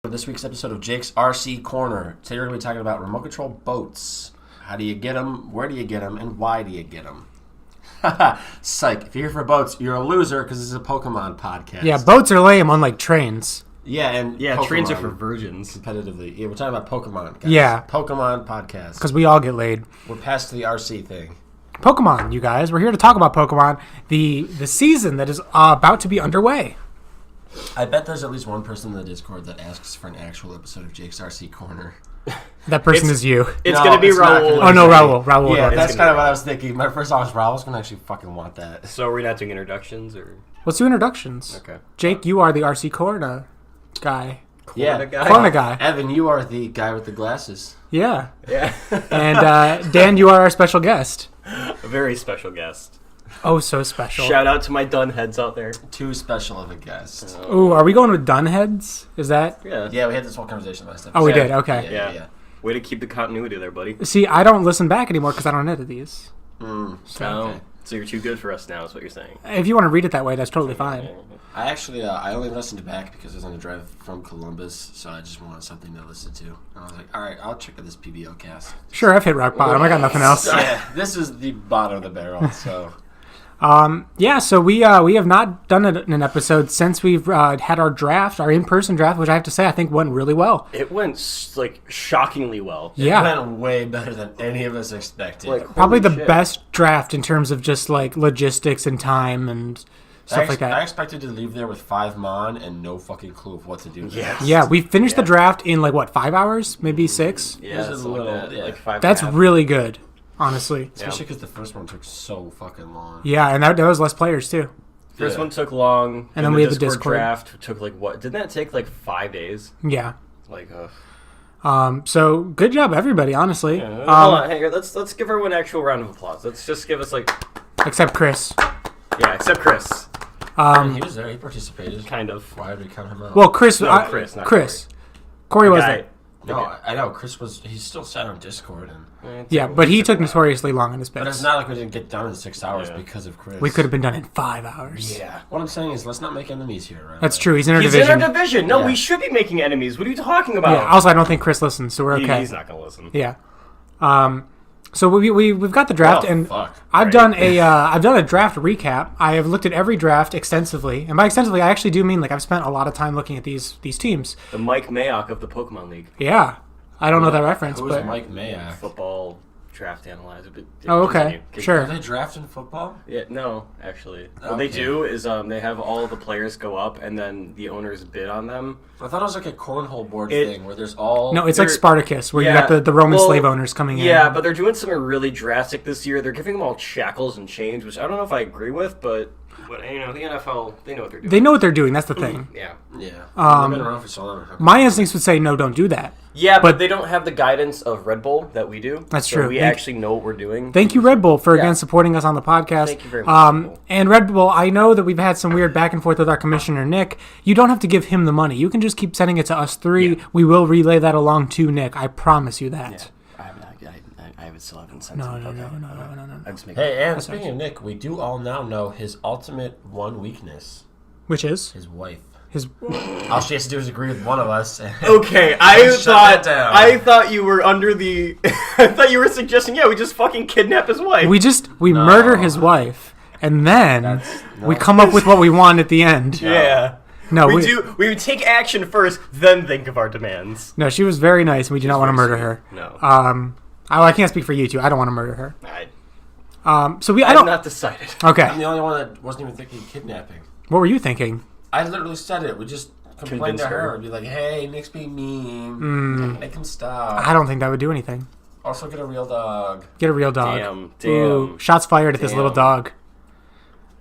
For this week's episode of Jake's RC Corner. Today we're going to be talking about remote control boats. How do you get them, where do you get them, and why do you get them? Psych. If you're here for boats, you're a loser because this is a Pokemon podcast. Yeah, boats are lame, unlike trains. Yeah, and Pokemon. Trains are for virgins. Competitively. Yeah, we're talking about Pokemon, guys. Yeah. Pokemon podcast. Because we all get laid. We're past the RC thing. Pokemon, you guys. We're here to talk about Pokemon, the season that is about to be underway. I bet there's at least one person in the Discord that asks for an actual episode of Jake's RC Corner. That person is you. It's going to be Raul. Oh, no, Raul. Raul. Yeah, that's kind of what I was thinking. My first thought was Raul's going to actually fucking want that. So are we not doing introductions? Or Let's do introductions. Okay. Jake, you are the RC Corner guy. Corner guy. Evan, you are the guy with the glasses. Yeah. Yeah. And Dan, you are our special guest. A very special guest. Oh, so special. Shout out to my dun heads out there. Too special of a guest. Ooh, are we going with dun heads? Is that? Yeah. Yeah, we had this whole conversation last episode. Oh, we did? Okay. Yeah. Way to keep the continuity there, buddy. See, I don't listen back anymore because I don't edit these. So you're too good for us now is what you're saying. If you want to read it that way, that's totally fine. I actually, I only listened back because I was on the drive from Columbus, so I just wanted something to listen to. And I was like, all right, I'll check out this PBL cast. Sure, I've hit rock bottom. I got nothing else. Yeah, this is the bottom of the barrel, so... So we have not done an episode since we've had our draft, our in-person draft, which I have to say I think went really well. It went shockingly well. Yeah, it went way better than any of us expected. Probably the best draft in terms of just logistics and time and stuff like that. I expected to leave there with 5 Mon and no fucking clue of what to do. Yeah, we finished the draft in 5 hours, maybe 6. Yeah, it was a little, 5. That's really good. Honestly. Especially because the first one took so fucking long. Yeah, and that was less players, too. First one took long. And then we had the Discord draft took, what? Didn't that take, 5 days? Yeah. So, good job, everybody, honestly. Yeah. Hold on, hang on. Let's give everyone an actual round of applause. Let's just give us, Except Chris. Yeah, except Chris. He was there. He participated. Kind of. Why did we count him out? Well, Chris. No, Chris, not Chris. Corey was there. No, I know. Chris was... He's still sat on Discord. Yeah, but he took notoriously long on his picks. But it's not like we didn't get done in 6 hours because of Chris. We could have been done in 5 hours. Yeah. What I'm saying is, let's not make enemies here, right? That's true. He's in our division. division. He's in our division. No, we should be making enemies. What are you talking about? Yeah. Also, I don't think Chris listens, so we're okay. He's not gonna listen. Yeah. So we've got the draft, and I've done a draft recap. I have looked at every draft extensively, and by extensively, I actually do mean I've spent a lot of time looking at these teams. The Mike Mayock of the Pokemon League. Yeah. I don't know that reference, Who's but Mike Mayock? Football draft analyzer. Oh, okay. Sure. Are they drafting football? Yeah, no, actually. What they do is they have all the players go up, and then the owners bid on them. I thought it was like a cornhole board thing where there's all... No, it's like Spartacus, where you got the Roman slave owners coming in. Yeah, but they're doing something really drastic this year. They're giving them all shackles and chains, which I don't know if I agree with, but the NFL, they know what they're doing. They know what they're doing. That's the thing. Yeah. Yeah. They've been around for so long. My instincts would say, no, don't do that. Yeah, but they don't have the guidance of Red Bull that we do. That's true. We actually know what we're doing. Thank you, Red Bull, for again supporting us on the podcast. Thank you very much. Red Bull. And Red Bull, I know that we've had some weird back and forth with our commissioner, Nick. You don't have to give him the money. You can just keep sending it to us 3. Yeah. We will relay that along to Nick. I promise you that. Yeah. I still haven't sent No. Hey, and speaking of Nick, we do all now know his ultimate one weakness. Which is? His wife. All she has to do is agree with one of us. Okay, I thought you were under the... I thought you were suggesting, we just fucking kidnap his wife. We murder his wife, and then we come up with what we want at the end. Yeah. No, we take action first, then think of our demands. No, she was very nice, and we do not want to murder her. No. I can't speak for you two. I don't want to murder her. I'm not decided. Okay. I'm the only one that wasn't even thinking kidnapping. What were you thinking? I literally said it. We just complain to her and be like, hey, Nick's being mean. Make him stop. I don't think that would do anything. Also, get a real dog. Get a real dog. Damn. Ooh, shots fired at this little dog.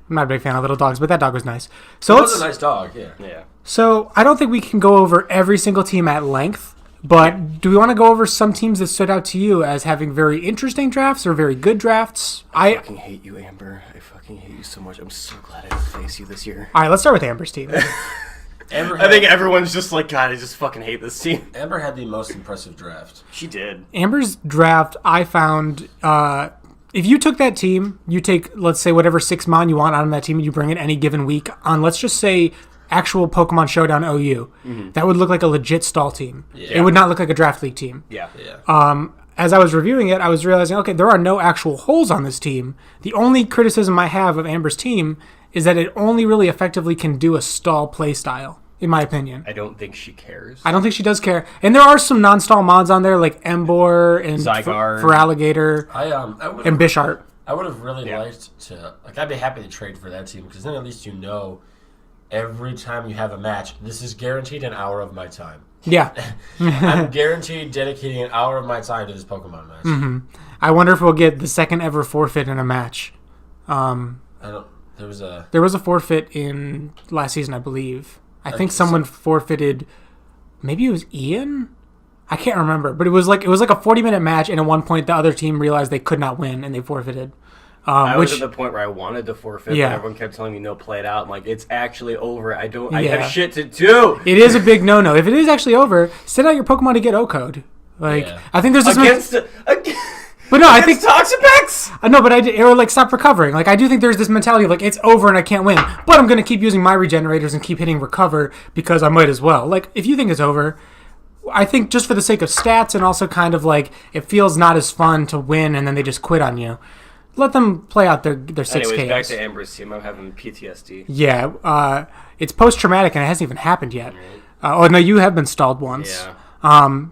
I'm not a big fan of little dogs, but that dog was nice. So it was a nice dog, yeah. So I don't think we can go over every single team at length, but do we want to go over some teams that stood out to you as having very interesting drafts or very good drafts? I fucking hate you, Amber. I fucking hate you so much. I'm so glad I didn't face you this year. All right, let's start with Amber's team. I think everyone's just like, God, I just fucking hate this team. Amber had the most impressive draft. She did. Amber's draft, I found, if you took that team, you take, let's say, whatever 6 Mon you want out of that team, and you bring it any given week on, let's just say, actual Pokemon Showdown OU, that would look like a legit stall team. Yeah. It would not look like a draft league team. Yeah. As I was reviewing it, I was realizing, okay, there are no actual holes on this team. The only criticism I have of Amber's team is that it only really effectively can do a stall play style, in my opinion. I don't think she cares. I don't think she does care. And there are some non-stall mods on there, like Embor and Feraligatr and Bisharp. I would have really liked to... Like, I'd be happy to trade for that team, because then at least you know every time you have a match, this is guaranteed an hour of my time. Yeah. I'm guaranteed dedicating an hour of my time to this Pokemon match. Mm-hmm. I wonder if we'll get the second ever forfeit in a match. There was a forfeit in last season, I believe. I think someone forfeited. Maybe it was Ian. I can't remember, but it was like a 40-minute match, and at one point the other team realized they could not win, and they forfeited. I was at the point where I wanted to forfeit, but everyone kept telling me, no, play it out. I'm like, it's actually over. I have shit to do. It is a big no-no. If it is actually over, send out your Pokemon to get O-code. I think there's this... But no, I think Toxapex. No, but or like stop recovering. Like I do think there's this mentality of like it's over and I can't win, but I'm gonna keep using my regenerators and keep hitting recover because I might as well. Like if you think it's over, I think just for the sake of stats and also kind of like it feels not as fun to win and then they just quit on you. Let them play out their 6Ks. Anyways, back to Amber's team. I'm having PTSD. Yeah, it's post-traumatic and it hasn't even happened yet. Oh no, you have been stalled once. Yeah.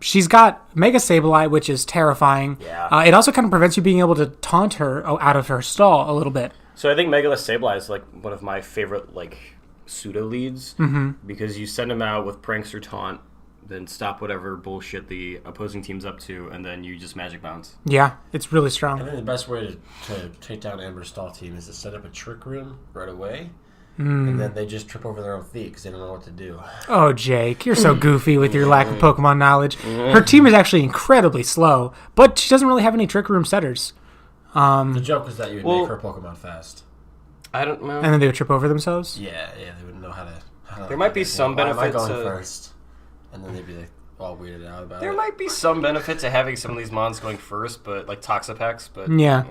She's got Mega Sableye, which is terrifying. Yeah. It also kind of prevents you being able to taunt her out of her stall a little bit. So I think Mega Sableye is like one of my favorite like pseudo leads because you send them out with Prankster Taunt, then stop whatever bullshit the opposing team's up to, and then you just Magic Bounce. Yeah, it's really strong. I think the best way to take down Amber's stall team is to set up a Trick Room right away. And then they just trip over their own feet because they don't know what to do. Oh, Jake, you're so goofy with your lack of Pokemon knowledge. Her team is actually incredibly slow, but she doesn't really have any Trick Room setters. The joke was that you would make her Pokemon fast. I don't know. And then they would trip over themselves? Yeah, they wouldn't know how to there might be some benefit Why am I going first? And then they'd be like all weirded out about it. There might be some benefit to having some of these mons going first, but like Toxapex, but... Yeah.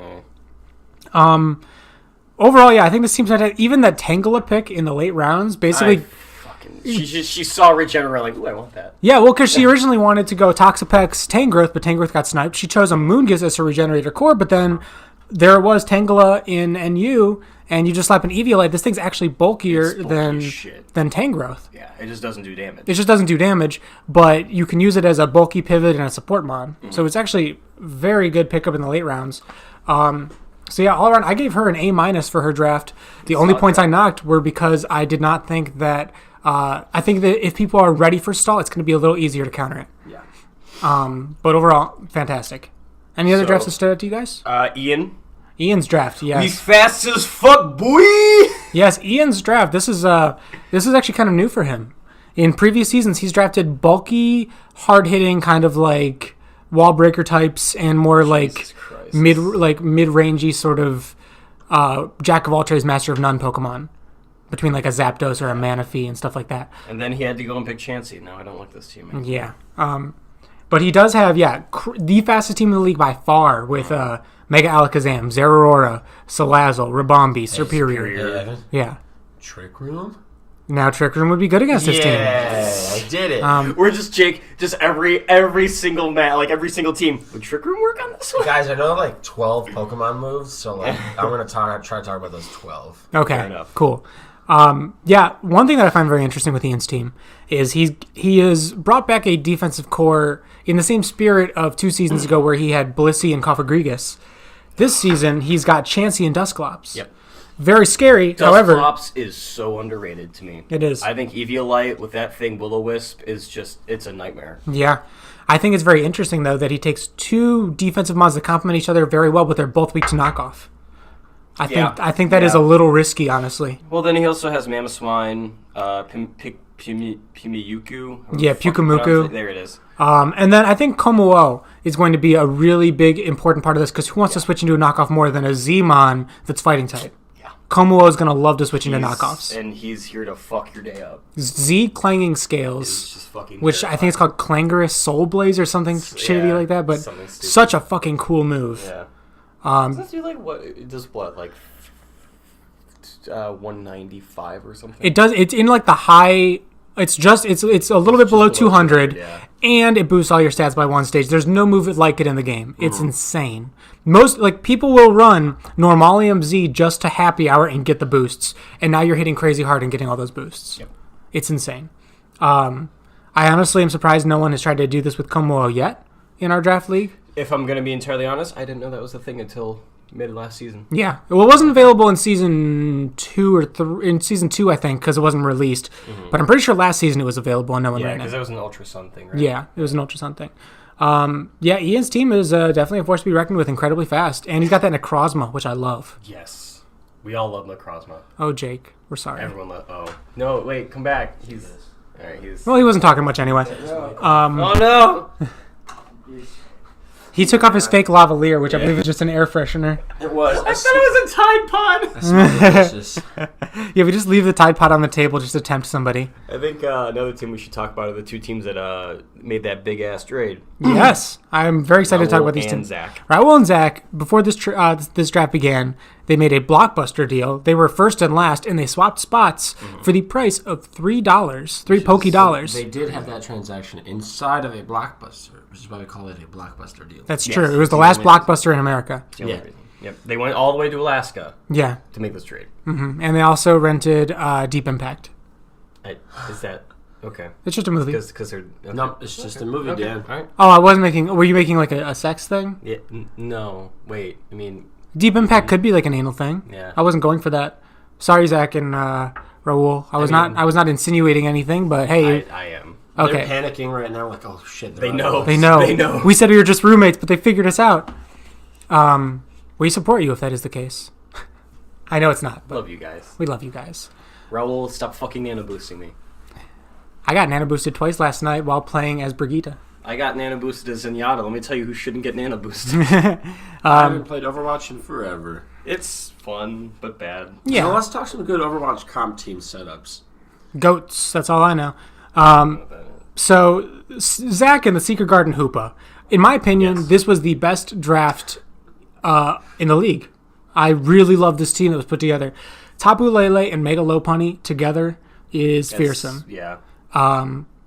Overall, yeah, I think this seems like even that Tangela pick in the late rounds, basically... She saw Regenerate like, ooh, I want that. Yeah, well, because she originally wanted to go Toxapex, Tangrowth, but Tangrowth got sniped. She chose a Moongiz as her Regenerator core, but then there was Tangela in NU, and you just slap an Eviolite. This thing's actually bulkier than Tangrowth. Yeah, it just doesn't do damage. It just doesn't do damage, but you can use it as a bulky pivot and a support mod. So it's actually very good pickup in the late rounds. So yeah, all around, I gave her an A- for her draft. The only points I knocked were because I did not think that... I think that if people are ready for stall, it's going to be a little easier to counter it. Yeah. But overall, fantastic. Any other drafts that stood out to you guys? Ian's draft, yes. He's fast as fuck, boy! Yes, Ian's draft. This is actually kind of new for him. In previous seasons, he's drafted bulky, hard-hitting, kind of like wall breaker types, and more like mid-rangey sort of jack of all trades, master of none Pokemon. Between like a Zapdos or a Manaphy and stuff like that. And then he had to go and pick Chansey. No, I don't like this team. Yeah. But he does have, the fastest team in the league by far with Mega Alakazam, Zeraora, Salazzle, Ribombee, Serperior. Yeah. Trick Room? Now Trick Room would be good against this team. Yeah, I did it. We're just Jake, just every single every single team. Would Trick Room work on this one? Guys, I know like 12 Pokemon moves, so like I'm gonna try to talk about those 12. Okay, cool. One thing that I find very interesting with Ian's team is he has brought back a defensive core in the same spirit of 2 seasons ago where he had Blissey and Cofagrigus. This season, he's got Chansey and Dusclops. Yep. Very scary, however... Dusclops is so underrated to me. It is. I think Eviolite with that thing, Will-O-Wisp, is just... It's a nightmare. Yeah. I think it's very interesting, though, that he takes 2 defensive mods that complement each other very well, but they're both weak to knockoff. I think that is a little risky, honestly. Well, then he also has Mamoswine, Pimiyuku. Yeah, Pyukumuku. There it is. And then I think Komuo is going to be a really big, important part of this, because who wants to switch into a knockoff more than a Z-Mon that's fighting type? Yeah. Komuo is going to love to switch into knockoffs. And he's here to fuck your day up. Z Clanging Scales, which I think it's called Clangorous Soul Blaze or something shitty like that, but such a fucking cool move. Yeah. Does it do like what? It does what? Like 195 or something. It does. It's in like the high. It's a little bit below 200, yeah. And it boosts all your stats by one stage. There's no move like it in the game. It's insane. Most people will run Normalium Z just to happy hour and get the boosts, and now you're hitting crazy hard and getting all those boosts. Yep. It's insane. I honestly am surprised no one has tried to do this with Komodo yet in our draft league. If I'm going to be entirely honest, I didn't know that was the thing until mid last season. Yeah, well, it wasn't available in season 2 or 3. In season 2, I think, because it wasn't released. But I'm pretty sure last season it was available and no one ran it. Yeah, because that was an Ultra Sun thing, right? Yeah, it was an Ultra Sun thing. Yeah, Ian's team is definitely a force to be reckoned with, incredibly fast, and he's got that Necrozma, which I love. Yes, we all love Necrozma. Oh, Jake, we're sorry. Everyone no, wait, come back. He's all right. Well, he wasn't talking much anyway. Oh no. He took off his fake lavalier, which I believe is just an air freshener. It was. I thought it was a Tide Pod. That smells delicious. Yeah, we just leave the Tide Pod on the table just to tempt somebody. I think another team we should talk about are the two teams that made that big ass trade. Yes, I'm very excited to talk about these teams. Zach. Raul and Zach, before this draft began, they made a blockbuster deal. They were first and last, and they swapped spots for the price of $3, three Poké dollars. They did have that transaction inside of a blockbuster, which is why we call it a blockbuster deal. That's true. It was the last blockbuster in America. Yeah. Yep. They went all the way to Alaska. Yeah. To make this trade. Mm-hmm. And they also rented Deep Impact. Is that okay? It's just a movie. Because they're okay. No, it's just a movie, Dan. All right. Oh, I wasn't making. Were you making like a sex thing? Yeah. No. Wait. I mean. Deep Impact could be like an anal thing. Yeah. I wasn't going for that. Sorry, Zach and Raul. I was not insinuating anying, but hey. I am. Okay. They're panicking right now, like, oh shit. They know. They know. They know. We said we were just roommates, but they figured us out. We support you if that is the case. I know it's not. But love you guys. We love you guys. Raul, stop fucking nano boosting me. I got nano boosted twice last night while playing as Brigitte. I got nano boosted as Zenyatta. Let me tell you who shouldn't get nano boosted. I haven't played Overwatch in forever. It's fun, but bad. Yeah. So let's talk some good Overwatch comp team setups. Goats. That's all I know. So Zach and the Secret Garden Hoopa. In my opinion, this was the best draft in the league. I really love this team that was put together. Tapu Lele and Mega Lopunny together is fearsome. Yeah.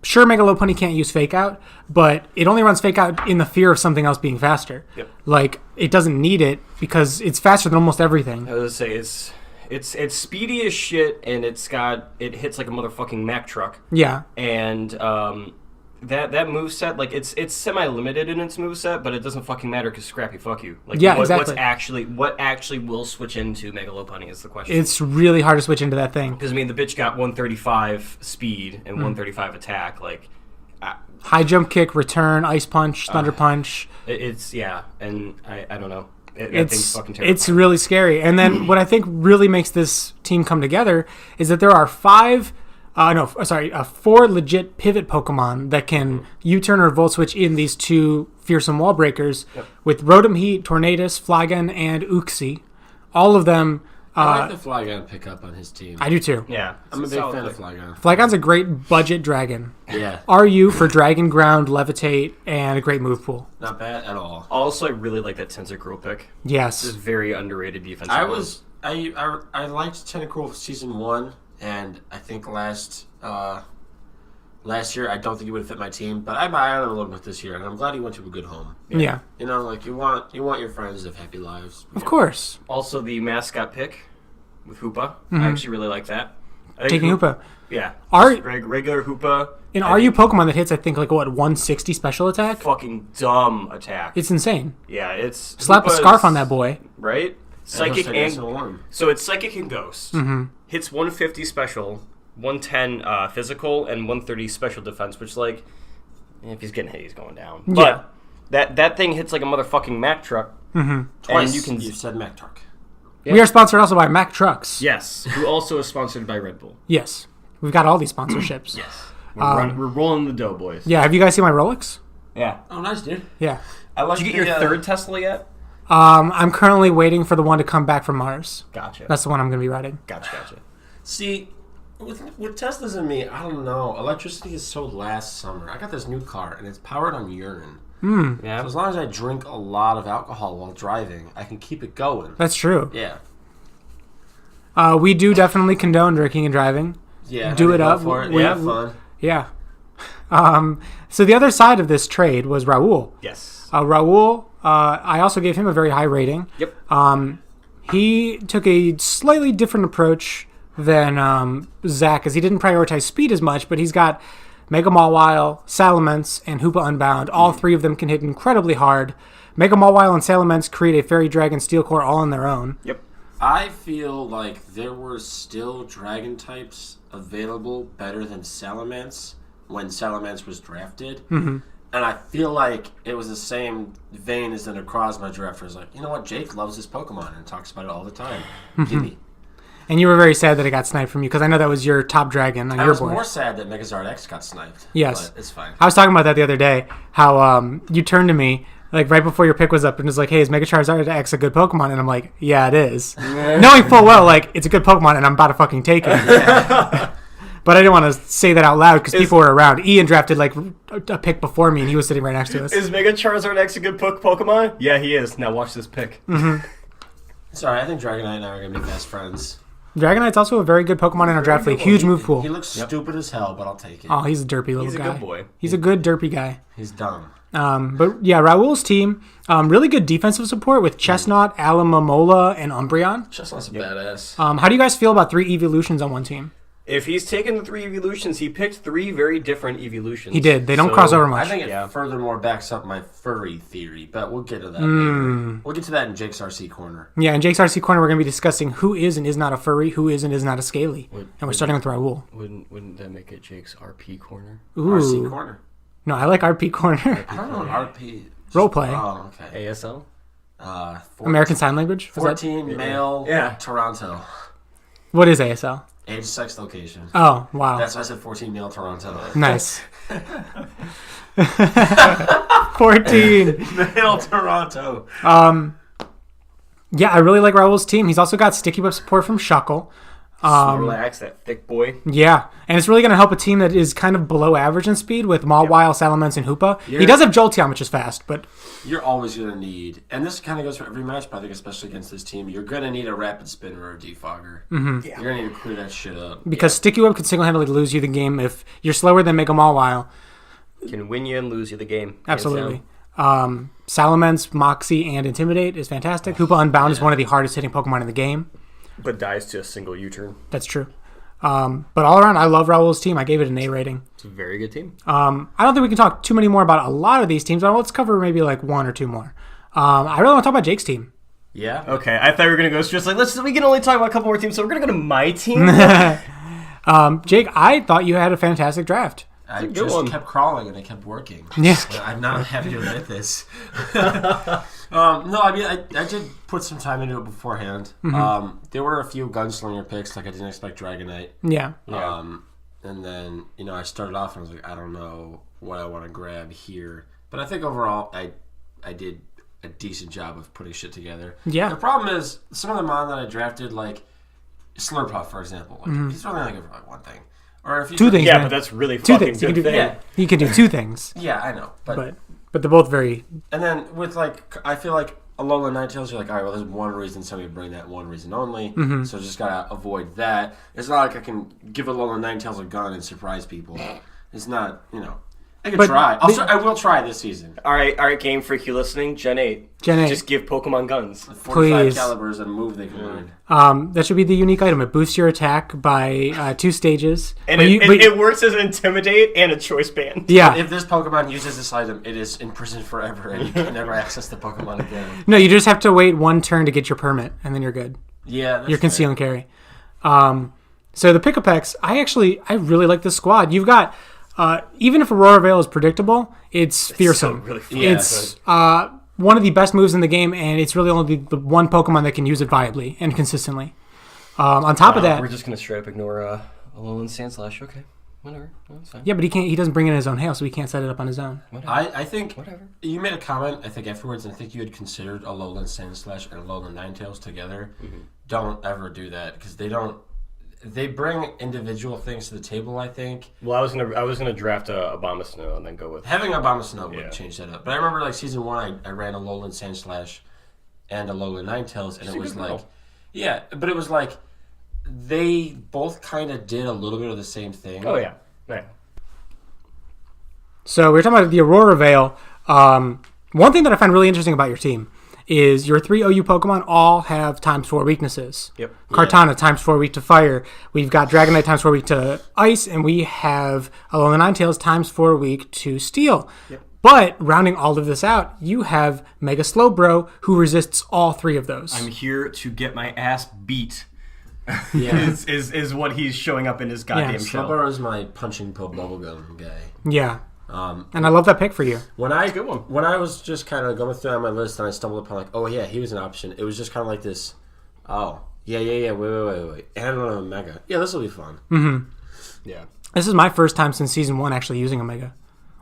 Sure, Mega Lopunny can't use Fake Out, but it only runs Fake Out in the fear of something else being faster. Yep. Like, it doesn't need it because it's faster than almost everything. I was gonna say it's speedy as shit, and it hits like a motherfucking Mack truck. Yeah. And that moveset, like it's semi-limited in its moveset, but it doesn't fucking matter because Scrappy, fuck you. Like, yeah, exactly. What actually will switch into Mega Lopunny is the question. It's really hard to switch into that thing. Because I mean, the bitch got 135 speed and 135 attack. Like high jump kick, return, ice punch, thunder punch. It's and I don't know. That thing's fucking terrible. It's really scary. And then what I think really makes this team come together is that there are 4 legit pivot Pokemon that can U-turn or Volt Switch in these 2 fearsome wall breakers with Rotom Heat, Tornadus, Flygon, and Uxie. All of them. I like the Flygon pickup on his team. I do too. Yeah. I'm a big fan of Flygon. Flygon's a great budget dragon. Yeah. RU for Dragon Ground, Levitate, and a great move pool. Not bad at all. Also, I really like that Tentacruel pick. Yes. It's very underrated defense. I liked Tentacruel season 1, and I think last year I don't think he would have fit my team, but I buy on him a little bit this year, and I'm glad he went to a good home. Yeah. You know, like you want your friends to have happy lives. Of course. Also, the mascot pick with Hoopa. I actually really like that. Taking Hoopa. Yeah. Regular Hoopa. And RU Pokemon that hits, I think, 160 special attack? Fucking dumb attack. It's insane. Yeah, it's... Slap a scarf on that boy. Right? Psychic and... So it's Psychic and Ghost. Mm-hmm. Hits 150 special, 110 physical, and 130 special defense, which, like, if he's getting hit, he's going down. Yeah. But that thing hits like a motherfucking Mack truck. Mm-hmm. Twice you said Mack truck. Yeah. We are sponsored also by Mack Trucks. Yes, who also is sponsored by Red Bull. Yes. We've got all these sponsorships. Yes. We're rolling the dough, boys. Yeah, have you guys seen my Rolex? Yeah. Oh, nice, dude. Yeah. Did you get your third Tesla yet? I'm currently waiting for the one to come back from Mars. Gotcha. That's the one I'm going to be riding. Gotcha. See, with Teslas and me, I don't know. Electricity is so last summer. I got this new car, and it's powered on urine. Yeah. So as long as I drink a lot of alcohol while driving, I can keep it going. That's true. Yeah. We do definitely condone drinking and driving. Yeah, do it up. For it. Yeah, fun. Yeah. So the other side of this trade was Raul. Yes. Raul, I also gave him a very high rating. Yep. He took a slightly different approach than Zach, as he didn't prioritize speed as much, but he's got Mega Mawile, Salamence, and Hoopa Unbound. All three of them can hit incredibly hard. Mega Mawile and Salamence create a Fairy Dragon Steel Core all on their own. Yep. I feel like there were still Dragon types available better than Salamence when Salamence was drafted. Mm-hmm. And I feel like it was the same vein as the Necrozma draft. Where it's like, you know what, Jake loves this Pokemon and talks about it all the time. Gimme. And you were very sad that it got sniped from you, because I know that was your top dragon on your board. I was more sad that Megazord X got sniped. Yes. But it's fine. I was talking about that the other day, how you turned to me, like right before your pick was up, and was like, hey, is Mega Charizard X a good Pokemon? And I'm like, yeah, it is. Knowing full well, like, it's a good Pokemon, and I'm about to fucking take it. But I didn't want to say that out loud, because people were around. Ian drafted, like, a pick before me, and he was sitting right next to us. Is Mega Charizard X a good Pokemon? Yeah, he is. Now watch this pick. Mm-hmm. Sorry, I think Dragonite and I are going to be best friends. Dragonite's also a very good Pokemon in our draft league. Huge move pool. He looks stupid as hell, but I'll take it. Oh, he's a derpy little guy. He's a good boy. He's a good derpy guy. He's dumb. But yeah, Raul's team, really good defensive support with Chestnut, Alamamola, and Umbreon. Chestnut's a badass. How do you guys feel about 3 evolutions on one team? If he's taken the 3 evolutions, he picked 3 very different evolutions. He did. They don't cross over much. I think it furthermore backs up my furry theory, but we'll get to that later. We'll get to that in Jake's RC Corner. Yeah, in Jake's RC Corner, we're going to be discussing who is and is not a furry, who is and is not a scaly. And we're starting with Raul. Wouldn't that make it Jake's RP Corner? Ooh. RC Corner. No, I like RP Corner. I don't know what RP... Roleplay. Oh, okay. ASL? 14, American Sign Language? 14, male, Toronto. What is ASL? Age, sex, location. Oh, wow. That's why I said 14, male, Toronto. Nice. 14. Male, Toronto. Yeah, I really like Raul's team. He's also got Sticky Whip support from Shuckle. Relax, that thick boy. Yeah, and it's really going to help a team that is kind of below average in speed with Mawile, Salamence, and Hoopa. He does have Jolteon, which is fast, but... You're always going to need, and this kind of goes for every match, but I think especially against this team, you're going to need a Rapid Spinner or a Defogger. Mm-hmm. You're going to need to clear that shit up. Because Sticky Whip could single-handedly lose you the game if you're slower than Mega Mawile. Can win you and lose you the game. Absolutely. Salamence, Moxie, and Intimidate is fantastic. Hoopa Unbound is one of the hardest hitting Pokemon in the game. But dies to a single U-turn. That's true. But all around, I love Raul's team. I gave it an A rating. It's a very good team. I don't think we can talk too many more about a lot of these teams, but let's cover maybe like 1 or 2 more. I really want to talk about Jake's team. Yeah? Okay, I thought we were going to go just like, we can only talk about a couple more teams, so we're going to go to my team? Jake, I thought you had a fantastic draft. I just kept crawling and it kept working. Yeah. I'm not happy to admit this. No, I mean, I did put some time into it beforehand. Mm-hmm. There were a few gunslinger picks, like I didn't expect Dragonite. Yeah. And then, I started off and I was like, I don't know what I want to grab here. But I think overall, I did a decent job of putting shit together. Yeah. The problem is, some of the mon that I drafted, like Slurpuff, for example, he's really only good for like one thing. Or if you 2 things. Yeah, man. but that's really 2 fucking things. good thing. Yeah. He can do 2 things. Yeah, I know. But they're both very... And then with I feel like Alola Ninetales, you're like, all right, well, there's one reason somebody would bring that one reason only. So just gotta avoid that. It's not like I can give Alola Ninetales a gun and surprise people. It's not, I can try. I will try this season. All right, Game Freak, you listening? Gen 8. Just give Pokemon guns. 45 Please. calibers and a move they can learn. That should be the unique item. It boosts your attack by 2 stages. And it works as Intimidate and a Choice Band. Yeah. If this Pokemon uses this item, it is imprisoned forever and you can never access the Pokemon again. No, you just have to wait 1 turn to get your permit, and then you're good. Yeah, that's Your conceal and carry. So the Pick-a-Pecks, I really like this squad. You've got... even if Aurora Veil is predictable, it's fearsome. So really fun. It's one of the best moves in the game, and it's really only the one Pokemon that can use it viably and consistently. On top of that... We're just going to straight up ignore Alolan Sandslash. Okay, whatever. No, it's fine. Yeah, but he doesn't bring in his own hail, so he can't set it up on his own. I think you made a comment, I think afterwards, and I think you had considered Alolan Sandslash and Alolan Ninetales together. Don't ever do that, because they bring individual things to the table, I think. Well, I was gonna draft a Abomasnow and then go with having Abomasnow would change that up. But I remember like season 1, I ran Alolan Sandslash and Alolan Ninetales, and it was like, but it was like they both kind of did a little bit of the same thing. Oh, yeah. Right. So we were talking about the Aurora Veil. One thing that I find really interesting about your team is your 3 OU Pokemon all have ×4 weaknesses. Yep. Kartana, ×4 weak to fire. We've got Dragonite, ×4 weak to ice. And we have Alolan Ninetales, ×4 weak to steel. Yep. But rounding all of this out, you have Mega Slowbro, who resists all 3 of those. I'm here to get my ass beat. Yeah. is what he's showing up in his goddamn show. Slowbro is my punching pill bubblegum guy. Yeah. And I love that pick for you. When I was just kind of going through on my list and I stumbled upon like, oh yeah, he was an option. It was just kind of like this. Oh yeah. Wait. And I don't know, Mega. Yeah, this will be fun. Mm-hmm. Yeah. This is my first time since season 1 actually using a Mega.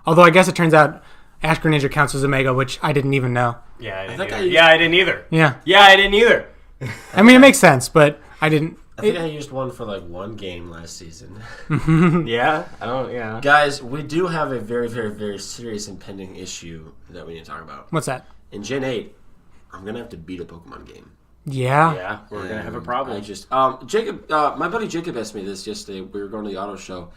Although I guess it turns out Ash Greninja counts as a Mega, which I didn't even know. Yeah, I didn't either. Yeah. Yeah, I didn't either. I mean, it makes sense, but I didn't. I think I used one for like one game last season. Yeah? I don't, yeah. Guys, we do have a very, very, very serious impending issue that we need to talk about. What's that? In Gen 8, I'm going to have to beat a Pokemon game. Yeah. Yeah, we're going to have a problem. I just, Jacob, my buddy Jacob asked me this yesterday. We were going to the auto show.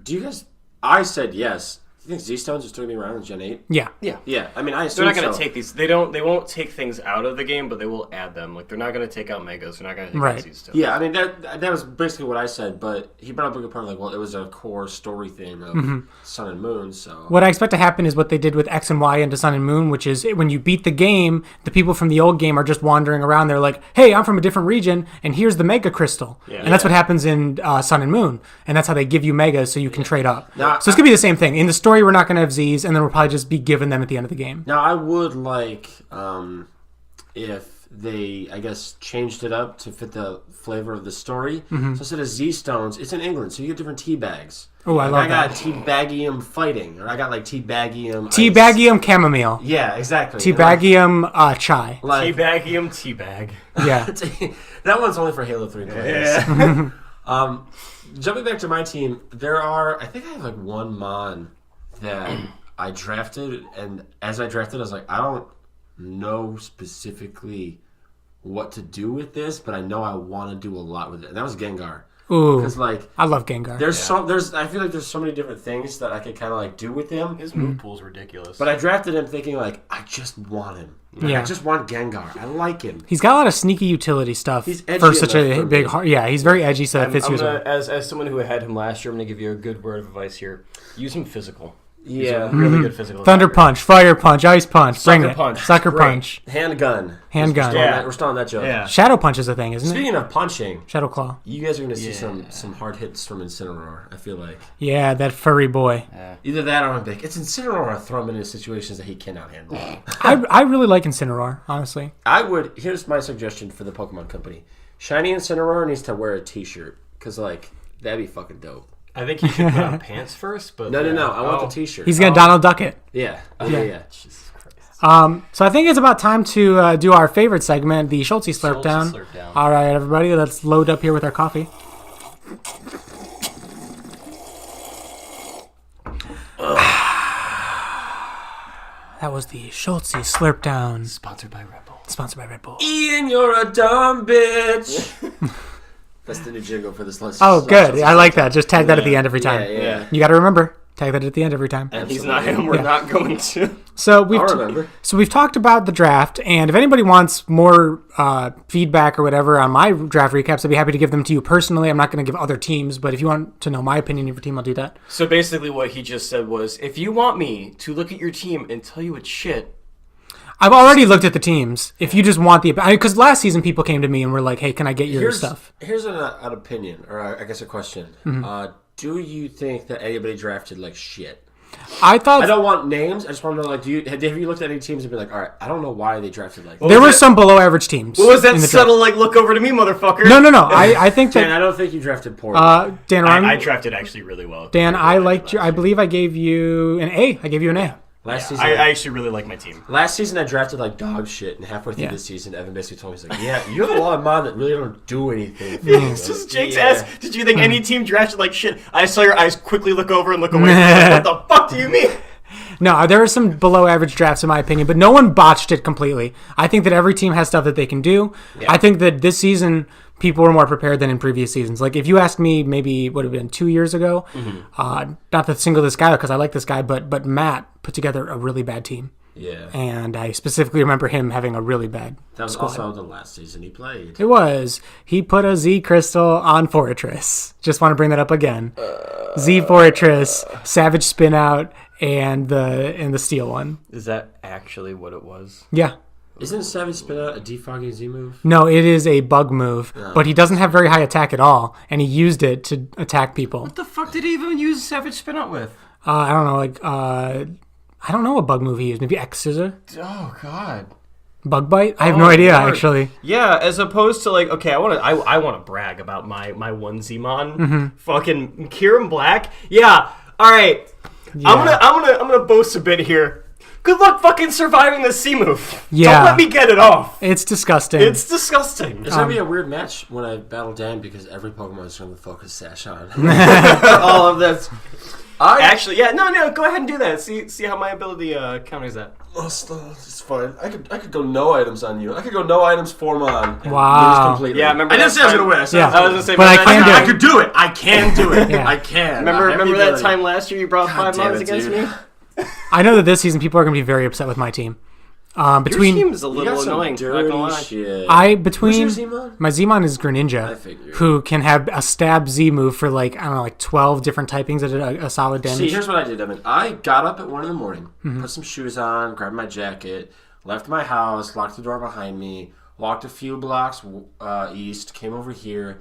Do you guys, I said yes. Do you think Z-Stones are still going to be around in Gen 8? Yeah. Yeah. I mean, I assume they're not going to take these. They won't take things out of the game, but they will add them. Like, they're not going to take out Megas. They're not going to take out Z-Stones. Yeah, I mean, that was basically what I said, but he brought up a good point, like, well, it was a core story thing of Sun and Moon, so... What I expect to happen is what they did with X and Y into Sun and Moon, which is when you beat the game, the people from the old game are just wandering around. They're like, hey, I'm from a different region, and here's the Mega Crystal. Yeah. And that's what happens in Sun and Moon, and that's how they give you Megas so you can trade up. Now, so it's going to be the same thing. In the story, we're not going to have Z's, and then we'll probably just be given them at the end of the game. Now, I would like if they, I guess, changed it up to fit the flavor of the story. So instead of Z-Stones, it's in England, so you get different tea bags. Oh, I love that. I got Teabagium Fighting, or I got like Teabagium... Teabagium Chamomile. Yeah, exactly. Teabagium Chai. Like, Teabagium Teabag. Yeah. That one's only for Halo 3 players. Yeah. Jumping back to my team, I think I have like one Mon that I drafted, and as I drafted, I was like, I don't know specifically what to do with this, but I know I want to do a lot with it, and that was Gengar. Ooh, because like I love Gengar. I feel like there's so many different things that I could kind of like do with him. His move pool's ridiculous. But I drafted him thinking like, I just want him. Yeah. I just want Gengar. I like him. He's got a lot of sneaky utility stuff. He's edgy for such a big heart. Yeah, he's very edgy, so that fits you. As someone who had him last year, I'm going to give you a good word of advice here. Use him physical. Yeah, really good physical. Thunder Punch, Fire Punch, Ice Punch, bring it. Sucker Punch. Handgun. Handgun. We're still on that joke. Yeah. Shadow Punch is a thing, isn't it? Speaking of punching, Shadow Claw. You guys are going to see some hard hits from Incineroar, I feel like. Yeah, that furry boy. Either that or I'm big. It's Incineroar, I throw him into situations that he cannot handle. I really like Incineroar, honestly. Here's my suggestion for the Pokemon Company. Shiny Incineroar needs to wear a t-shirt, because like, that'd be fucking dope. I think he should put on pants first, but... No. I want the t-shirt. He's going to Donald Duck it. Yeah. Yeah. Jesus Christ. So I think it's about time to do our favorite segment, the Schultzy Slurp Down. All right, everybody, let's load up here with our coffee. That was the Schultzy Slurp Down. Sponsored by Red Bull. Sponsored by Red Bull. Ian, you're a dumb bitch. That's the new jingle for this list. Oh, good. I like that. Just tag that at the end every time. Yeah. You got to remember, tag that at the end every time. And he's not him. We're not going to. So we've talked about the draft, and if anybody wants more feedback or whatever on my draft recaps, I'd be happy to give them to you personally. I'm not going to give other teams, but if you want to know my opinion of your team, I'll do that. So basically what he just said was, if you want me to look at your team and tell you it's shit, I've already looked at the teams. If you just want because last season people came to me and were like, "Hey, can I get your stuff?" Here's an opinion, or I guess a question. Do you think that anybody drafted like shit? I don't want names. I just want to know, like, have you looked at any teams and been like, all right, I don't know why they drafted like that? There were some below average teams. What was that subtle, like, look over to me, motherfucker? No. I think Dan, I don't think you drafted poorly. Dan, I drafted actually really well. Dan, I liked you. I believe I gave you an A. I gave you an A. Last season, I actually really like my team. Last season, I drafted like dog shit, and halfway through the season, Evan basically told me, he's like, "Yeah, you have a lot of Mon that really don't do anything." It's just Jake's ass. Did you think any team drafted like shit? I saw your eyes quickly look over and look away. Like, what the fuck do you mean? No, there are some below average drafts in my opinion, but no one botched it completely. I think that every team has stuff that they can do. Yeah. I think that this season people were more prepared than in previous seasons. Like, if you asked me maybe, what would have been 2 years ago, not to single this guy out because I like this guy, but Matt put together a really bad team. Yeah. And I specifically remember him having a really bad That was squad. also the last season he played. It was. He put a Z Crystal on Fortress. Just want to bring that up again. Z Fortress, Savage Spin Out, and the Steel one. Is that actually what it was? Yeah. Isn't Savage Spin Out a defogging Z move? No, it is a bug move, but he doesn't have very high attack at all, and he used it to attack people. What the fuck did he even use Savage Spin Out with? I don't know, I don't know what bug move he used. Maybe X Scissor? Oh god. Bug Bite? I have no idea, Lord. actually. Yeah, as opposed to like, okay, I want to brag about my one Zmon, fucking Kieran Black. Yeah, all right. Yeah. I'm gonna boast a bit here. Good luck fucking surviving this C move. Yeah. Don't let me get it off. It's disgusting. It's disgusting. It's gonna be a weird match when I battle Dan because every Pokemon is gonna focus Sash on all of this. Actually, yeah, no, go ahead and do that. See how my ability counters that. It's fine. I could go no items on you. I could go no items Formon. Wow. Completely. Yeah, remember I didn't that say I was time- gonna win. Yeah. I was gonna say, But I remember can that do time- it. I could do it. I can do it. Yeah. I can. Remember that time last year you brought 5 damn mons it, against dude. me? I know that this season people are going to be very upset with my team. Your Between team's a little annoying. Not gonna lie. Shit. between Who's your Zmon? my Zmon is Greninja, I figured. who can have a stab Z move for like 12 different typings at a solid damage. See, here's what I did, Evan. I got up at 1 a.m, put some shoes on, grabbed my jacket, left my house, locked the door behind me, walked a few blocks east, came over here,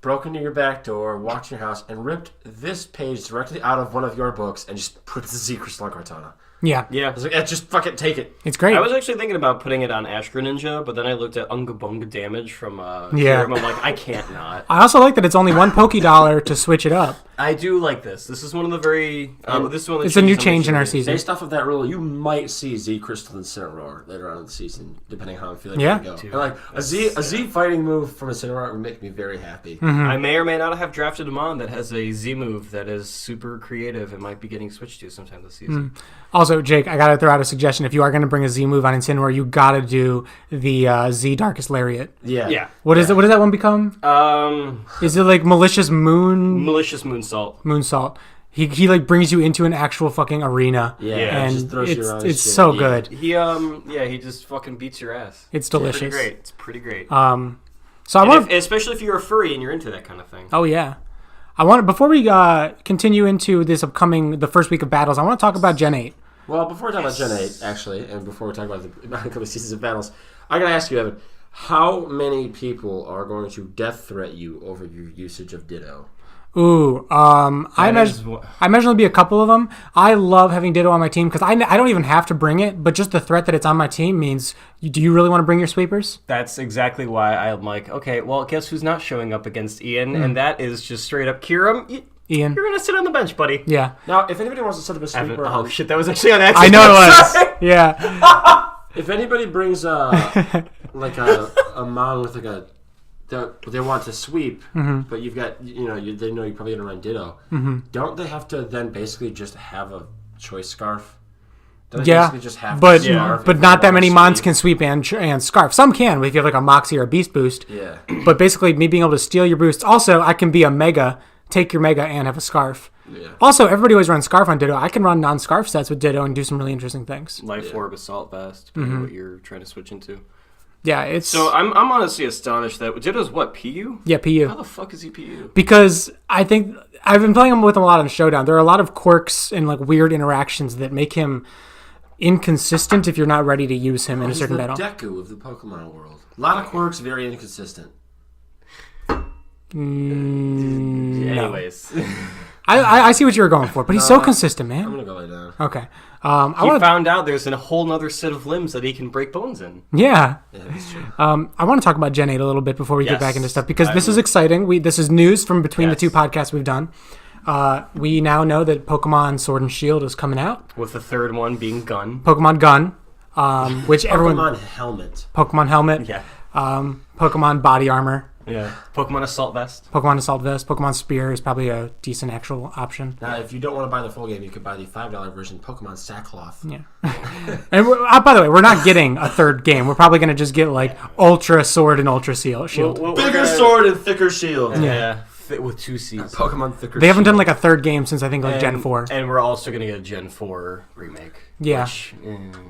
broke into your back door, walked in your house, and ripped this page directly out of one of your books and just put the Z Crystal on Cortana. Yeah, Yeah. I was like, just fucking take it. it's great. I was actually thinking about putting it on Ash Greninja, but then I looked at Unga Bunga damage from Yeah. Kyurem. I'm like, I can't not. I also like that it's only one $1 to switch it up. I do like this. This is one of the very. This is one of the It's a new changes I'm change in our making. season. Based off of that rule, you might see Z Crystal and Cineroar later on in the season, depending how I'm feeling. Yeah. Go. And like a Z fighting move from a Cineroar would make me very happy. I may or may not have drafted a mon that has a Z move that is super creative and might be getting switched to sometime this season. Also, Jake, I gotta throw out a suggestion. If you are gonna bring a Z move on Incineroar, you gotta do the Z Darkest Lariat. Yeah. Yeah. What is it? What does that one become? Is it like Malicious Malicious Moonsault. Moonsault? He like brings you into an actual fucking arena. Yeah. And just throws you around and it's shit. so Yeah. good. He just fucking beats your ass. It's delicious. Pretty great. It's pretty great. So I And want. especially if you're a furry and you're into that kind of thing. Oh yeah. I want before we continue into the first week of battles. I want to talk about Gen 8. Well, before we talk about Gen 8, actually, and before we talk about the couple of seasons of battles, I gotta ask you, Evan, how many people are going to death threat you over your usage of Ditto? Ooh, I imagine there'll be a couple of them. I love having Ditto on my team because I don't even have to bring it, but just the threat that it's on my team means, do you really want to bring your sweepers? That's exactly why I'm like, okay, well, guess who's not showing up against Ian? And that is just straight up Kyurem. Ian? You're going to sit on the bench, buddy. Yeah. Now, if anybody wants to set up a sweeper, Oh, shit, that was actually on accident. I know it was. Sorry. Yeah. if anybody brings like a mon with like they want to sweep, but you've got they know you're probably gonna run Ditto. Don't they have to then basically just have a choice scarf? Don't they Yeah, basically just have but to scarf but if not they that many wanna mons can sweep and scarf. Some can if you have like a Moxie or a Beast boost. Yeah. But basically, me being able to steal your boosts. Also, I can be a Mega, take your Mega, and have a Scarf. Yeah. Also, everybody always runs Scarf on Ditto. I can run non-Scarf sets with Ditto and do some really interesting things. Life Orb, Assault Vest, depending on what you're trying to switch into. Yeah, it's... So I'm honestly astonished that Ditto's what, PU? Yeah, PU. How the fuck is he PU? Because I think... I've been playing him with him a lot on Showdown. There are a lot of quirks and like weird interactions that make him inconsistent if you're not ready to use him in a He's certain the battle. Deku of the Pokemon world. A lot of quirks, very inconsistent. Anyways. I see what you were going for, but he's so consistent, man. I'm gonna go lay down. Okay. He found out there's a whole other set of limbs that he can break bones in. Yeah. Yeah, that's true. I want to talk about Gen 8 a little bit before we get Yes, back into stuff, because I this is will. exciting. This is news from between the Yes. two podcasts we've done. We now know that Pokemon Sword and Shield is coming out. With the third one being Gun. Pokemon Gun, which everyone... Pokemon Helmet. Pokemon Helmet. Yeah. Pokemon Body Armor. Yeah. Pokemon Assault Vest. Pokemon Spear is probably a decent actual option. Now, if you don't want to buy the full game, you could buy the $5 version, Pokemon Sackcloth. Yeah. And by the way, we're not getting a third game. We're probably going to just get like Ultra Sword and Ultra Shield. Bigger sword and thicker shield. Yeah. With 2 C's. Pokemon thicker. They haven't done like a third game since I think like Gen 4. And we're also going to get a Gen 4 remake. Yeah. Which,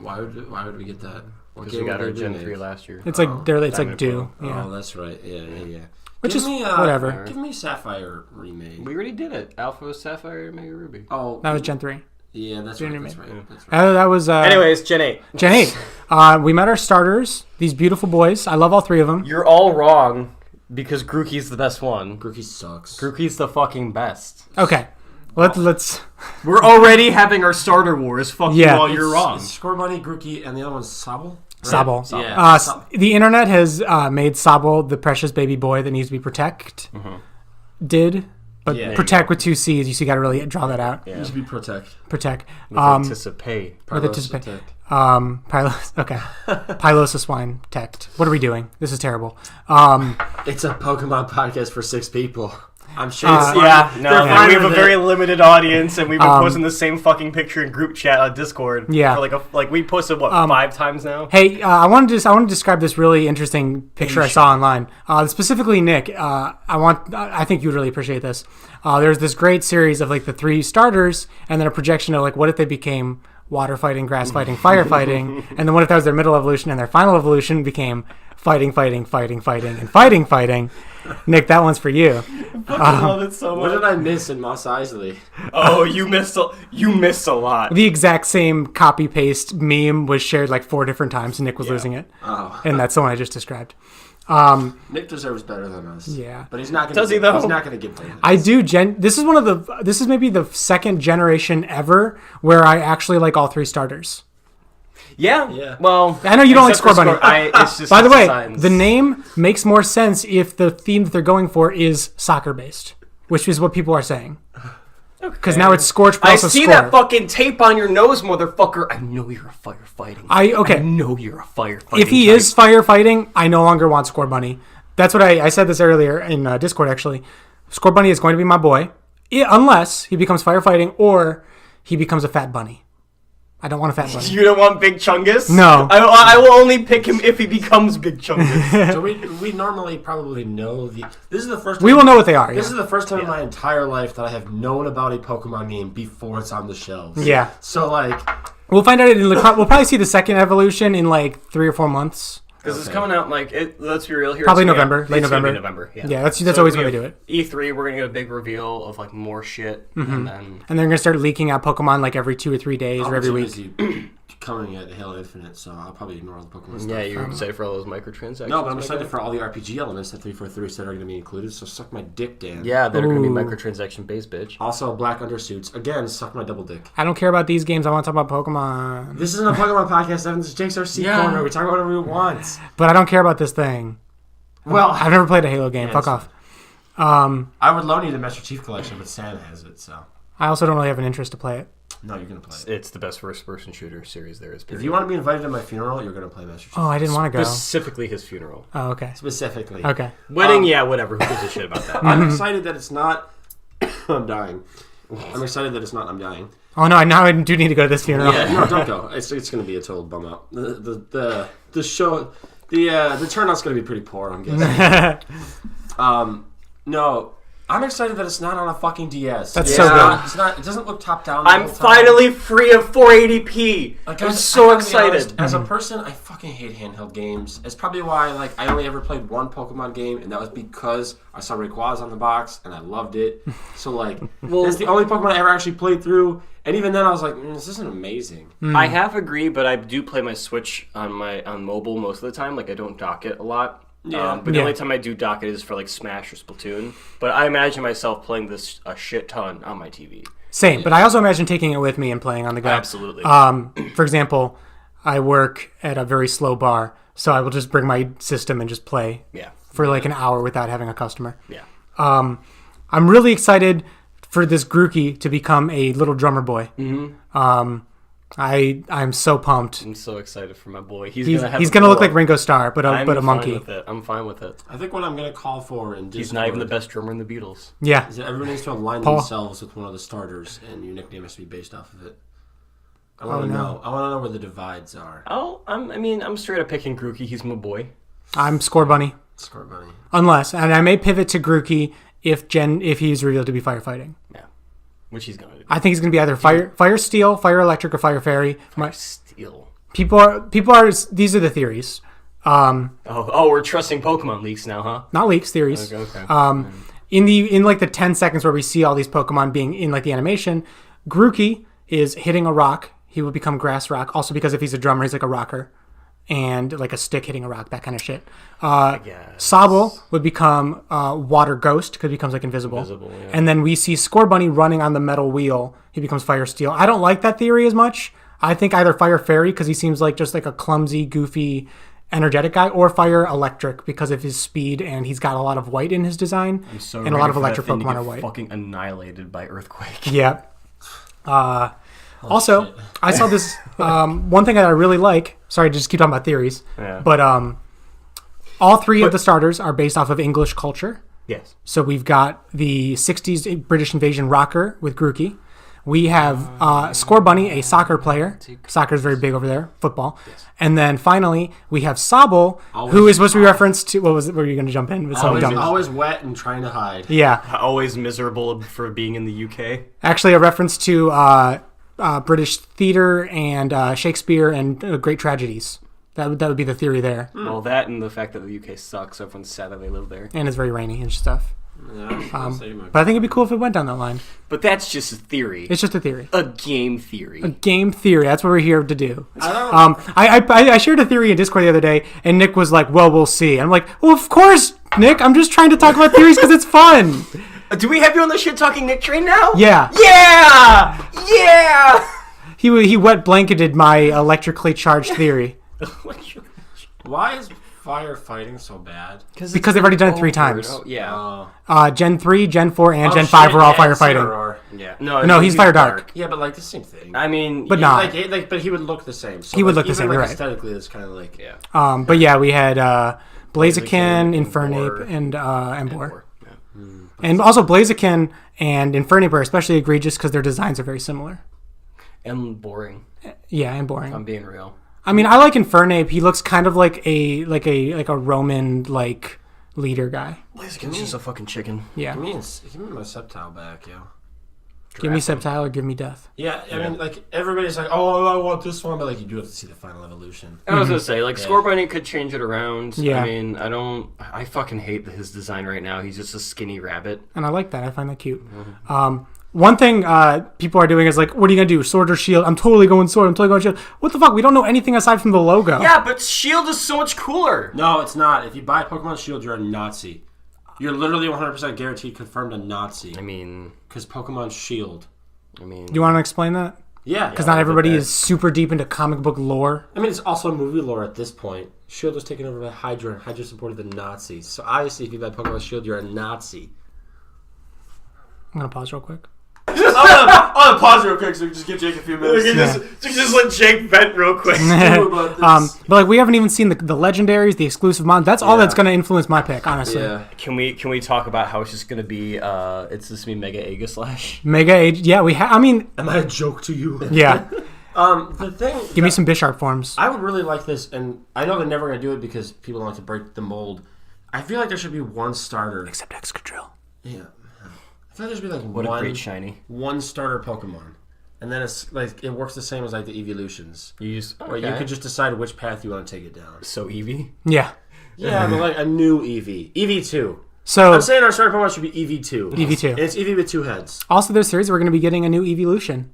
why would we get that? Because we got our Gen 3 last year. It's like it's like due. Yeah. Oh, that's right. Yeah. Which is whatever. Give me Sapphire remake. We already did it. Alpha, Sapphire, Mega Ruby. Oh, that was Gen 3. Yeah, that's right. That's right. That was. Anyways, Gen 8. Gen 8. We met our starters. These beautiful boys. I love all 3 of them. You're all wrong because Grookey's the best one. Grookey sucks. Grookey's the fucking best. Okay. Let's. We're already having our starter wars. Fuck you all. You're wrong. Scorbunny, Grookey, and the other one's Sobble. Right? Sobble. Yeah. The internet has made Sobble the precious baby boy that needs to be protect. But protect with 2 C's. You got to really draw that out. Yeah. It needs to be protect. Protect. With anticipate. Pylos. Okay. Pylosa swine tect. What are we doing? This is terrible. It's a Pokemon podcast for 6 people. I'm sure. We have a very limited audience, and we've been posting the same fucking picture in group chat on Discord. Yeah, for we posted 5 times now. Hey, I want to describe this really interesting picture I saw online. Specifically, Nick, I think you'd really appreciate this. There's this great series of like the 3 starters, and then a projection of like what if they became water fighting, grass fighting, fire fighting, and then what if that was their middle evolution, and their final evolution became fighting, and fighting. Nick, that one's for you. I love it so much. What did I miss in Mos Eisley? Oh, you missed a lot. The exact same copy paste meme was shared like 4 different times, and Nick was losing it. Oh, and that's the one I just described. Nick deserves better than us. Yeah, but he's not going. Does he though? He's not going to get better. I do. This is maybe the second generation ever where I actually like all 3 starters. Yeah. Well, I know you don't like Scorbunny. By the way, science. The name makes more sense if the theme that they're going for is soccer based, which is what people are saying. Because now it's Scorch plus a I see score. that fucking tape on your nose, motherfucker. I know you're a firefighting. I know you're a firefighting. If he is firefighting, I no longer want Scorbunny. That's what I said this earlier in Discord, actually. Scorbunny is going to be my boy, unless he becomes firefighting or he becomes a fat bunny. I don't want a fat bunny. You don't want Big Chungus? No. I will only pick him if he becomes Big Chungus. So we normally probably know the... This is the first time... We will know what they are, This is the first time in my entire life that I have known about a Pokemon game before it's on the shelves. Yeah. So, like... We'll find out. We'll probably see the second evolution in like 3 or 4 months. Because it's coming out let's be real here. Probably November, late November. November. Yeah, that's always when they do it. E3, we're gonna get a big reveal of like more shit, and they're gonna start leaking out Pokemon like every 2 or 3 days or every week. Coming at Halo Infinite, so I'll probably ignore all the Pokemon stuff. Yeah, you're excited for all those microtransactions. No, but I'm excited for all the RPG elements that 343 said are going to be included, so suck my dick, Dan. Yeah, that are going to be microtransaction-based, bitch. Also, black undersuits. Again, suck my double dick. I don't care about these games. I want to talk about Pokemon. This isn't a Pokemon podcast, Evan. This is Jake's RC Corner. We talk about whatever we want. But I don't care about this thing. Well, I've never played a Halo game. Fuck off. I would loan you the Master Chief Collection, but Sam has it, so... I also don't really have an interest to play it. No, you're going to play it. It's the best first-person shooter series there is. Period. If you want to be invited to my funeral, you're going to play Master Chief. Oh, I didn't want to go. Specifically his funeral. Oh, okay. Specifically. Okay. Wedding, whatever. Who gives a shit about that? I'm excited that it's not... I'm dying. I'm excited that it's not I'm dying. Oh, no, now I do need to go to this funeral. Yeah, no, don't go. It's going to be a total bum out. The show... The turnout's going to be pretty poor, I'm guessing. No... I'm excited that it's not on a fucking DS. That's so good. It's not. It doesn't look top down. I'm finally free of 480p. Like, I'm so excited. Honest, as a person, I fucking hate handheld games. It's probably why I only ever played one Pokemon game, and that was because I saw Rayquaza on the box and I loved it. So that's the only Pokemon I ever actually played through. And even then, I was like, this isn't amazing. I half agree, but I do play my Switch on mobile most of the time. Like, I don't dock it a lot. Yeah. But the only time I do dock it is for like Smash or Splatoon. But I imagine myself playing this a shit ton on my TV. Same, but I also imagine taking it with me and playing on the go. Absolutely. For example, I work at a very slow bar, so I will just bring my system and just play for like an hour without having a customer. Yeah. I'm really excited for this Grookey to become a little drummer boy. I'm so pumped. I'm so excited for my boy. He's gonna look like Ringo Starr, but a monkey. I'm fine with it. I think what I'm gonna call for in Discord, he's not even the best drummer in the Beatles. Yeah. Is that everyone needs to align themselves with one of the starters, and your nickname has to be based off of it. I want to know. I want to know where the divides are. I'm straight up picking Grookey. He's my boy. I'm Score Bunny. Score Bunny. Unless, and I may pivot to Grookey if he's revealed to be firefighting. Yeah. Which he's gonna do. I think he's gonna be either fire steel, fire electric, or fire fairy. Steel. People are. These are the theories. We're trusting Pokemon leaks now, huh? Not leaks, theories. Okay. In like the 10 seconds where we see all these Pokemon being in like the animation, Grookey is hitting a rock. He will become Grass Rock. Also because if he's a drummer, he's like a rocker. And like a stick hitting a rock, that kind of shit. Sobble would become Water Ghost because he becomes like invisible. Yeah. And then we see Score Bunny running on the metal wheel. He becomes Fire Steel. I don't like that theory as much. I think either Fire Fairy because he seems like just like a clumsy, goofy, energetic guy, or Fire Electric because of his speed and he's got a lot of white in his design. And a lot of electric Pokemon are white. Fucking annihilated by Earthquake. Yeah. Also, I saw this one thing that I really like. Sorry to just keep talking about theories. Yeah. But all three of the starters are based off of English culture. Yes. So we've got the 60s British invasion rocker with Grookey. We have Score Bunny, a soccer player. Soccer is very big over there, football. Yes. And then finally, we have Sobble, who is supposed to be referenced to... What were you going to jump in? Always wet and trying to hide. Yeah. Always miserable for being in the UK. Actually, a reference to British theater and Shakespeare and great tragedies. That would be the theory there. Well, that and the fact that the UK sucks. Everyone's sad that they live there. And it's very rainy and stuff. Yeah, but I think it'd be cool if it went down that line. But that's just a theory. It's just a theory. A game theory. A game theory. That's what we're here to do. I shared a theory in Discord the other day, and Nick was like, well, we'll see. I'm like, well, of course, Nick. I'm just trying to talk about theories because it's fun. Do we have you on the shit talking Nick train now? Yeah. Yeah! Yeah! He wet blanketed my electrically charged theory. Why is firefighting so bad? Because they've already done it 3 times. Oh, yeah. Gen 3, Gen 4, and Gen 5 were all firefighting. Yeah. No, he's Fire Dark. Yeah, but like the same thing. I mean... But not. But he would look the same. So he would look the same, like, right. Aesthetically, it's kind of like... Yeah. But yeah, we had Blaziken, Infernape, and Emboar. Yeah. And also Blaziken and Infernape are especially egregious because their designs are very similar. And boring. Yeah, and boring. If I'm being real. I mean, I like Infernape. He looks kind of like a Roman leader guy. Blaziken's just a fucking chicken. Yeah. Give me my Sceptile back, yo. Give me Sceptile or give me Death. Yeah, I mean, like, everybody's like, oh, I want this one, but, like, you do have to see the final evolution. I was going to say, like, Score Bunny could change it around. Yeah. I mean, I fucking hate his design right now. He's just a skinny rabbit. And I like that. I find that cute. Mm-hmm. One thing people are doing is like, what are you going to do? Sword or shield? I'm totally going sword. I'm totally going shield. What the fuck? We don't know anything aside from the logo. Yeah, but shield is so much cooler. No, it's not. If you buy Pokemon Shield, you're a Nazi. You're literally 100% guaranteed confirmed a Nazi. I mean... Because Pokemon Shield. Do you want to explain that? Yeah. Because not everybody is super deep into comic book lore. I mean, it's also movie lore at this point. Shield was taken over by Hydra, and Hydra supported the Nazis. So obviously, if you buy Pokemon Shield, you're a Nazi. I'm going to pause real quick. I'm gonna pause real quick so we can just give Jake a few minutes. Just let Jake vent real quick. But like we haven't even seen the legendaries, the exclusive mon. That's all that's gonna influence my pick, honestly. Yeah. Can we talk about how it's just gonna be? It's just gonna be Mega Aegislash. Mega Age. Yeah, I mean, am I a joke to you? Yeah. The thing. Give me some Bisharp forms. I would really like this, and I know they're never gonna do it because people don't like to break the mold. I feel like there should be one starter. Except Excadrill. Yeah. I feel like there should be like a great shiny. One starter Pokemon, and then it's like it works the same as like the evolutions. You could just decide which path you want to take it down. So Eevee. Yeah. Yeah, but like a new Eevee, EV2. So I'm saying our starter Pokemon should be EV2. EV2. And it's Eevee with 2 heads. Also, there's series we're going to be getting a new evolution.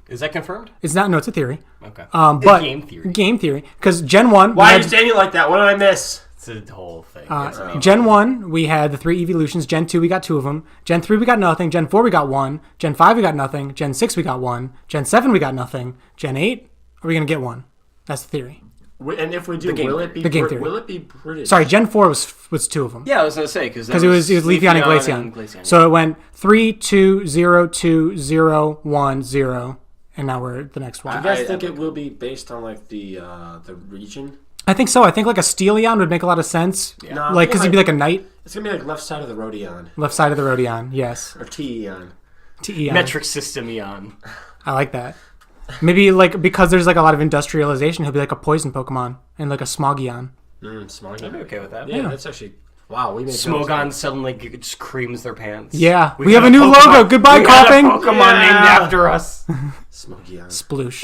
Is that confirmed? It's not. No, it's a theory. Okay. But game theory. Game theory. Because Gen 1... Why are you saying it like that? What did I miss? It's a whole thing. Gen 1, we had the 3 evolutions. Gen 2, we got 2 of them. Gen 3, we got nothing. Gen 4, we got 1. Gen 5, we got nothing. Gen 6, we got 1. Gen 7, we got nothing. Gen 8, are we going to get 1? That's the theory. And if we do, will it be British? Sorry, Gen 4 was 2 of them. Yeah, I was going to say. Because it was Leafeon and Glaceon. So it went 3, 2, 0, 2, 0, 1, 0. and now we're at the next Do one. you guys think it will be based on like the region? I think so. I think like a Steelion would make a lot of sense. Yeah. No, like, because he'd be like a knight. It's going to be like left side of the Rodion. Left side of the Rodion, yes. Or T-Eon. T-Eon. Metric system Eon. I like that. Maybe like because there's like a lot of industrialization, he'll be like a poison Pokemon and like a Smogion. Smogion. I'd be okay with that. Yeah, that's actually... Wow, we made Smogon suddenly just creams their pants. Yeah, we have a new logo. Goodbye, coughing. Pokemon named after us. Smogion. Sploosh.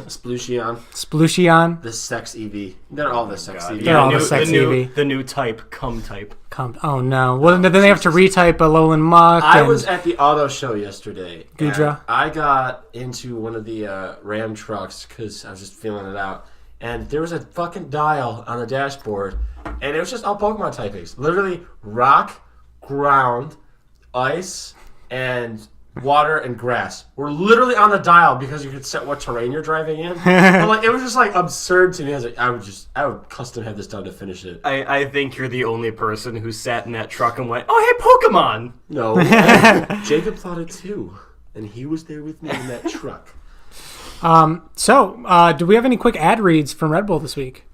Splooshion. Splooshion. The sex EV. They're all the sex EV. They're all the sex EV. The new type, cum type. Oh no. Well, then they have to retype a Alolan Muck. I was at the auto show yesterday. Gudra. I got into one of the Ram trucks because I was just feeling it out. And there was a fucking dial on the dashboard, and it was just all Pokemon typings. Literally rock, ground, ice, and water and grass. We're literally on the dial because you could set what terrain you're driving in. But like, it was just like absurd to me. I was like, I would custom have this done to finish it. I think you're the only person who sat in that truck and went, "Oh, hey, Pokemon!" No, Jacob thought it too, and he was there with me in that truck. Do we have any quick ad reads from Red Bull this week?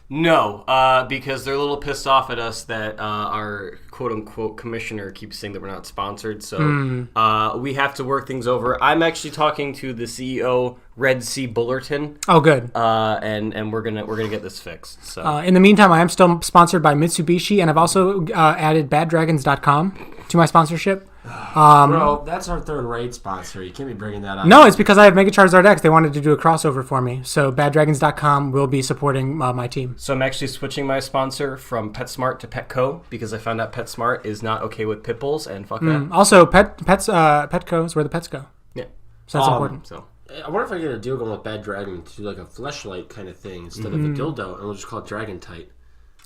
No, because they're a little pissed off at us that our quote-unquote commissioner keeps saying that we're not sponsored. So we have to work things over. I'm actually talking to the CEO, Red Sea Bullerton. Oh, good. And we're gonna get this fixed. So in the meantime, I am still sponsored by Mitsubishi, and I've also added BadDragons.com to my sponsorship. Bro, that's our third-rate sponsor. You can't be bringing that up. No, it's because I have Mega Charizard X. They wanted to do a crossover for me. So BadDragons.com will be supporting my team. So I'm actually switching my sponsor from PetSmart to Petco because I found out PetSmart is not okay with pit bulls, and fuck that. Also, Petco is where the pets go. Yeah. So that's important. So I wonder if I get a deal going with Bad Dragon to do like a fleshlight kind of thing instead of a dildo, and we'll just call it Dragon Tight.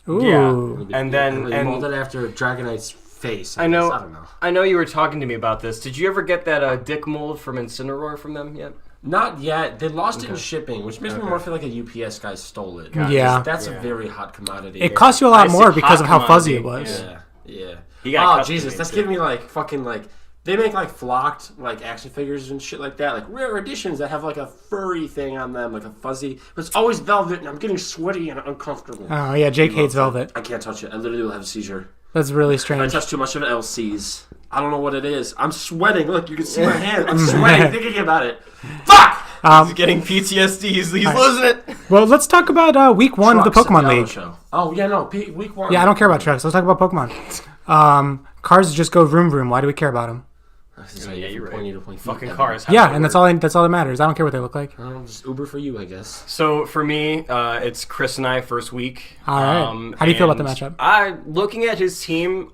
Ooh. Yeah. And then mold it after Dragonite's face. I know. I don't know. I know you were talking to me about this. Did you ever get that dick mold from Incineroar from them yet? Not yet. They lost it in shipping, which makes me more feel like a UPS guy stole it. Yeah. That's a very hot commodity. It cost you a lot more because of how fuzzy it was. Yeah. Oh, Jesus. That's giving me like fucking like... They make like flocked like action figures and shit like that, like rare editions that have like a furry thing on them, like a fuzzy. But it's always velvet, and I'm getting sweaty and uncomfortable. Oh yeah, Jake hates velvet. I can't touch it. I literally will have a seizure. That's really If I strange. touch too much of it, I'll seize. I don't know what it is. I'm sweating. Look, you can see my hand. I'm sweating thinking about it. Fuck! He's getting PTSD. He's losing it. Well, let's talk about week one of the Pokemon League. Show. Oh yeah, no, week one. Yeah, I don't care about trucks. Let's talk about Pokemon. Cars just go vroom vroom. Why do we care about them? Yeah, you're right. Fucking cars. cars. Yeah, and that's all that matters. I don't care what they look like. Just Uber for you, I guess. So for me, it's Chris and I first week. All right. How do you feel about the matchup? Looking at his team,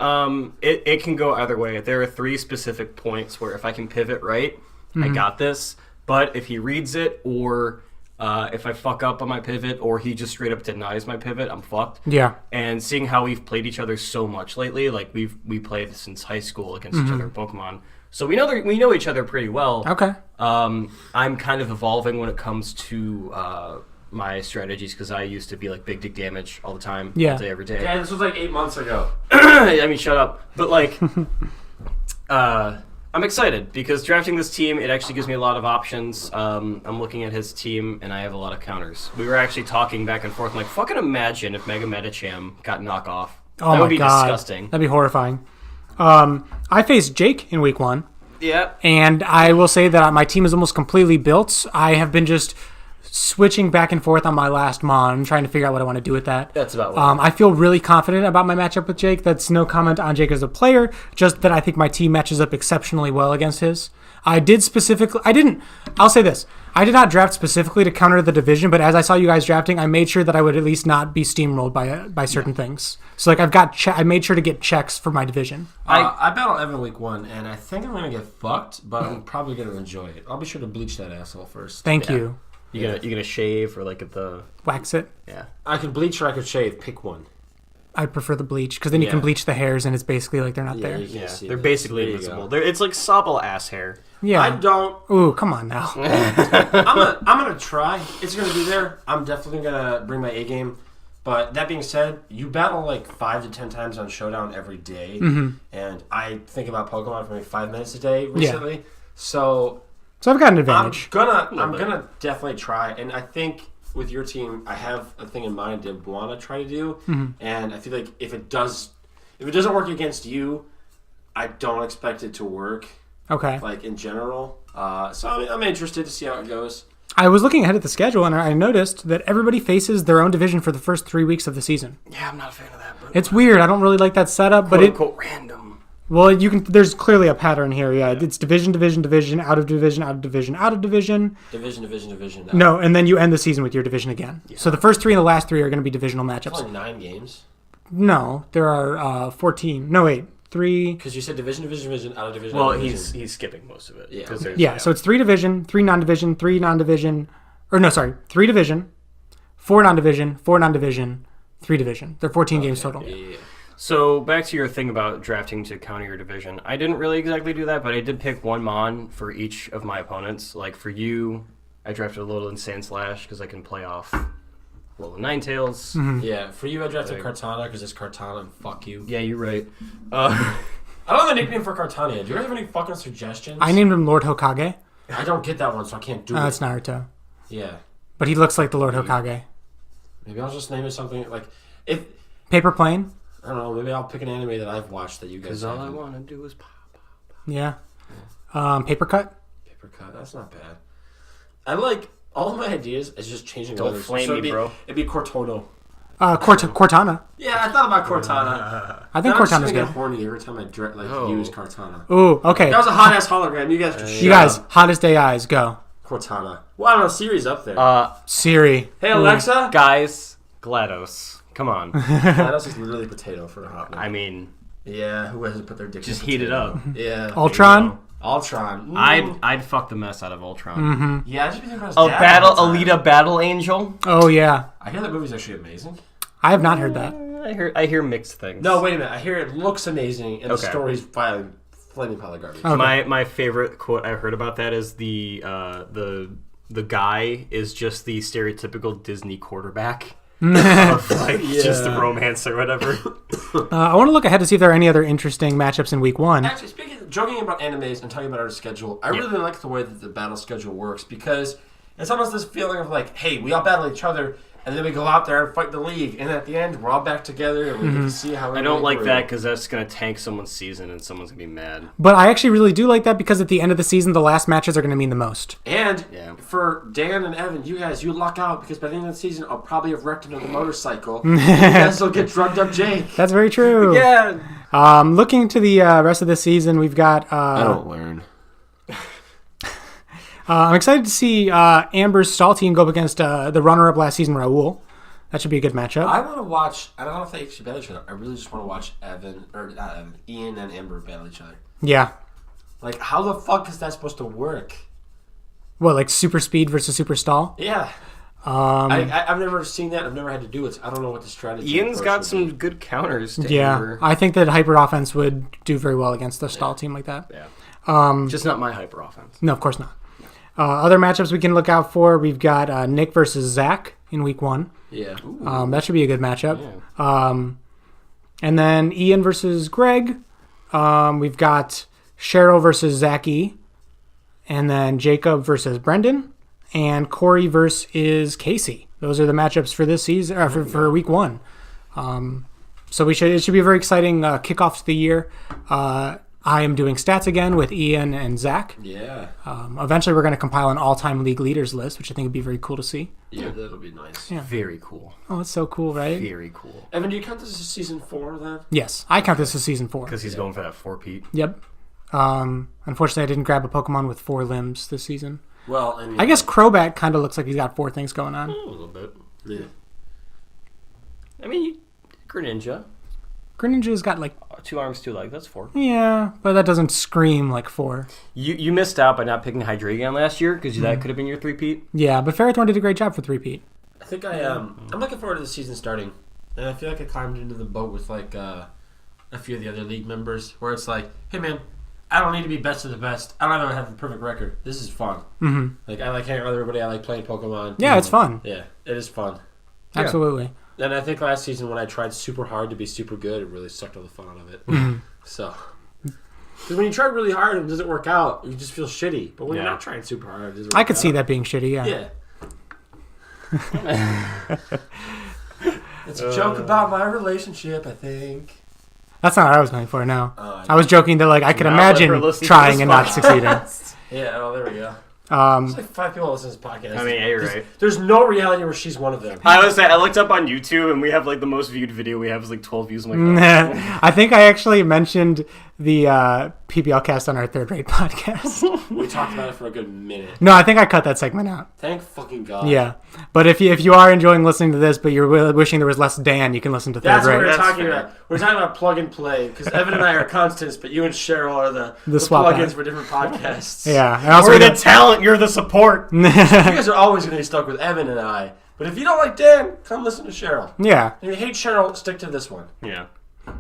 it can go either way. There are 3 specific points where if I can pivot right, I got this. But if he reads it, or if I fuck up on my pivot, or he just straight up denies my pivot, I'm fucked. Yeah. And seeing how we've played each other so much lately, like we played since high school against each other in Pokemon. So we know each other pretty well. Okay. I'm kind of evolving when it comes to my strategies because I used to be like big dick damage all the time, all day, every day. Yeah, this was like 8 months ago. I mean, shut up. But like, I'm excited because drafting this team, it actually gives me a lot of options. I'm looking at his team and I have a lot of counters. We were actually talking back and forth. I'm like, fucking imagine if Mega Medicham got knockoff. Oh that would my be god, disgusting. That'd be horrifying. I faced Jake in week 1. Yeah. And I will say that my team is almost completely built. I have been just switching back and forth on my last Mon, trying to figure out what I want to do with that. That's about what I feel really confident about my matchup with Jake. That's no comment on Jake as a player, just that I think my team matches up exceptionally well against his. I'll say this. I did not draft specifically to counter the division, but as I saw you guys drafting, I made sure that I would at least not be steamrolled by certain things. So like I made sure to get checks for my division. I battle Evan week 1, and I think I'm gonna get fucked, but I'm probably gonna enjoy it. I'll be sure to bleach that asshole first. Thank you. You gonna shave or like at the Wax it. yeah. I could bleach or I could shave. Pick one. I prefer the bleach because then you can bleach the hairs and it's basically like they're not there. Yeah, They're basically invisible. It's like Sobble ass hair. Yeah. I don't. Ooh, come on now. I'm gonna try. It's gonna be there. I'm definitely gonna bring my A game. But that being said, you battle like 5 to 10 times on Showdown every day, and I think about Pokemon for like 5 minutes a day recently. So So I've got an advantage. I'm gonna definitely try, and I think with your team, I have a thing in mind I want to try to do, and I feel like if it doesn't work against you, I don't expect it to work. Okay. Like in general, so I'm interested to see how it goes. I was looking ahead at the schedule, and I noticed that everybody faces their own division for the first 3 weeks of the season. Yeah, I'm not a fan of that. But It's weird. I don't really like that setup, but quote random. Well, you can. There's clearly a pattern here. Yeah, it's division, out of division, out of division, out of division. Division. No, and then you end the season with your division again. Yeah. So the first 3 and the last 3 are going to be divisional matchups. Only 9 games. No, there are 14. No, wait. 3. Because you said division, out of division. Well, out of division. he's skipping most of it. Yeah. So it's 3 division, 3 non-division, 3 non-division, 3 division, 4 non-division, 4 non-division, 3 division. They're 14 games total. Yeah. So back to your thing about drafting to counter your division. I didn't really exactly do that, but I did pick one mon for each of my opponents. Like for you, I drafted a Alolan Sandslash because I can play off Alolan Ninetales. Mm-hmm. Yeah, for you, I drafted Kartana because it's Kartana and fuck you. Yeah, you're right. I don't have a nickname for Kartana yet. Do you guys have any fucking suggestions? I named him Lord Hokage. I don't get that one, so I can't do it. It's Naruto. Yeah. But he looks like the Lord Hokage. Maybe I'll just name it something like... Paper Plane? I don't know. Maybe I'll pick an anime that I've watched that you guys Because all I want to do is pop. Yeah. Paper Cut? Paper Cut. That's not bad. I like... All of my ideas is just changing Don't letters. flame me, bro. It'd be Cortado. Cortana. Yeah, I thought about Cortana. I think Cortana's good. I get horny every time I use Cortana. Ooh, okay. That was a hot-ass hologram. You guys just You guys, hottest day eyes, go. Cortana. Well, I don't know. Siri's up there. Siri. Hey, Alexa. Guys, GLaDOS. Come on. GLaDOS is literally potato for a hot minute. I mean... Yeah, who hasn't put their dick Just in heat it up. Yeah. Ultron? Ultron. I'd fuck the mess out of Ultron. Mm-hmm. Yeah, I just think about Alita Battle Angel. Oh, yeah. I hear that movie's actually amazing. I have not heard that. I hear mixed things. No, wait a minute. I hear it looks amazing, and the story's flaming pile of garbage. Okay. My favorite quote I heard about that is the guy is just the stereotypical Disney quarterback. Just the romance or whatever. I want to look ahead to see if there are any other interesting matchups in week 1. Actually, joking about animes and talking about our schedule, I really like the way that the battle schedule works because it's almost this feeling of like, hey, we all battle each other, and then we go out there and fight the league, and at the end, we're all back together, and we get to see how. I don't like that because that's going to tank someone's season, and someone's going to be mad. But I actually really do like that because at the end of the season, the last matches are going to mean the most. And for Dan and Evan, you guys, you luck out because by the end of the season, I'll probably have wrecked another motorcycle. You guys will get drugged up Jake. That's very true. Yeah. Looking to the rest of the season, we've got... I don't learn. I'm excited to see Amber's stall team go up against the runner-up last season, Raul. That should be a good matchup. I want to watch... I don't know if they actually battle each other. I really just want to watch Ian and Amber battle each other. Yeah. Like, how the fuck is that supposed to work? What, like super speed versus super stall? Yeah. I've never seen that. I've never had to do it. So I don't know what the strategy. Ian's got some good counters. To Amber. I think that hyper offense would do very well against a stall team like that. Yeah. Just not my hyper offense. No, of course not. Other matchups we can look out for. We've got Nick versus Zach in week 1. Yeah. That should be a good matchup. Yeah. And then Ian versus Greg. We've got Cheryl versus Zach E. And then Jacob versus Brendan. And Corey versus Casey. Those are the matchups for this season, for week 1. So it should be a very exciting kickoff to the year. I am doing stats again with Ian and Zach. Yeah. Eventually, we're going to compile an all-time league leaders list, which I think would be very cool to see. Yeah, that'll be nice. Yeah. Very cool. Oh, that's so cool, right? Very cool. Evan, do you count this as season 4 then? Yes, I count this as season 4. Because he's going for that 4-peat. Yep. Unfortunately, I didn't grab a Pokemon with 4 limbs this season. Well, I guess Crobat kind of looks like he's got 4 things going on. A little bit. Yeah. I mean, Greninja. Greninja's got like 2 arms, 2 legs. That's 4. Yeah, but that doesn't scream like 4. You missed out by not picking Hydreigon last year because that could have been your 3-peat. Yeah, but Ferrothorn did a great job for 3-peat. I think I'm looking forward to the season starting, and I feel like I climbed into the boat with like a few of the other league members, where it's like, hey man, I don't need to be best of the best. I don't even have the perfect record. This is fun. Mm-hmm. Like I like hanging out with everybody. I like playing Pokemon. Yeah, it's fun. Yeah, it is fun. Absolutely. And I think last season when I tried super hard to be super good, it really sucked all the fun out of it. So, Because when you try really hard and it doesn't work out, you just feel shitty. But when you're not trying super hard, it doesn't work I could see that being shitty, Yeah. It's a joke about my relationship, I think. That's not what I was going for, no. I was joking that, like, I could imagine trying and not succeeding. Yeah, oh, there we go. There's like 5 people listen to this podcast. I mean, you're right. There's no reality where she's one of them. I was saying, I looked up on YouTube, and we have, like, the most viewed video we have is, like, 12 views. I'm like, oh. I think I actually mentioned the PBL cast on our Third Rate podcast. We talked about it for a good minute. No, I think I cut that segment out. Thank fucking God. Yeah. But if you are enjoying listening to this, but you're wishing there was less Dan, you can listen to Third Rate. That's what we're talking about. We're talking about plug and play, because Evan and I are constants, but you and Cheryl are the plug-ins for different podcasts. Yeah. And also we're the talent, you're the support. You guys are always going to be stuck with Evan and I. But if you don't like Dan, come listen to Cheryl. Yeah. If you hate Cheryl, stick to this one. Yeah.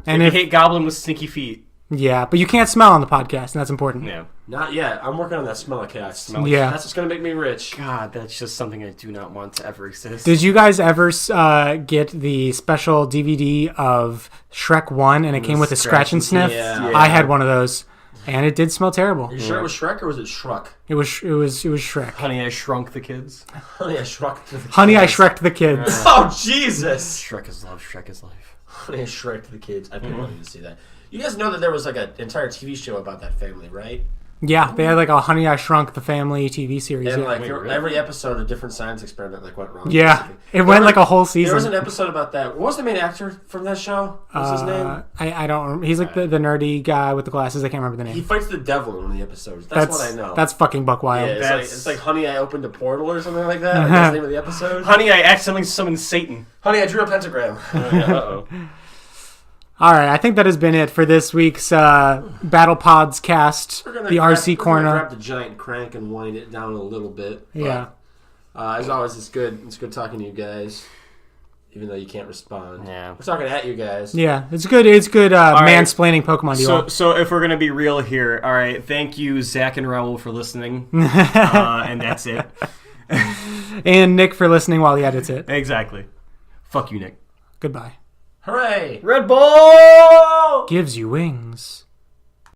And if you hate Goblin with stinky feet. Yeah, but you can't smell on the podcast, and that's important. Yeah. Not yet. I'm working on that smell of chaos. Yeah. That's what's going to make me rich. God, that's just something I do not want to ever exist. Did you guys ever get the special DVD of Shrek 1, and it came with a scratch and sniff? Yeah. I had one of those, and it did smell terrible. Are you sure it was Shrek or was it Shruck? It was Shrek. Honey, I Shrunk the Kids. Honey, I Shrucked the kids. Honey, I Shrek'd the kids. Oh, Jesus! Shrek is love, Shrek is life. Honey, I Shrek'd the kids. I really wanted to see that. You guys know that there was like an entire TV show about that family, right? Yeah, they had like a Honey, I Shrunk the Family TV series. And yeah. like every episode, a different science experiment like went wrong. Yeah, it went like a whole season. There was an episode about that. What was the main actor from that show? What's his name? I don't remember. He's like the nerdy guy with the glasses. I can't remember the name. He fights the devil in one of the episodes. That's what I know. That's fucking buck wild. Yeah, it's like Honey, I Opened a Portal or something like that. Like that's the name of the episode. Honey, I accidentally summoned Satan. Honey, I drew a pentagram. Uh-oh. All right, I think that has been it for this week's Battle Pods cast. The RC Corner. We're gonna grab the giant crank and wind it down a little bit. Yeah. As always, it's good. It's good talking to you guys, even though you can't respond. Yeah. We're talking at you guys. Yeah, it's good. It's good mansplaining Pokemon to you all. So if we're gonna be real here, all right. Thank you, Zach and Raul, for listening, and that's it. And Nick for listening while he edits it. Exactly. Fuck you, Nick. Goodbye. Hooray! Red Bull Gives you wings.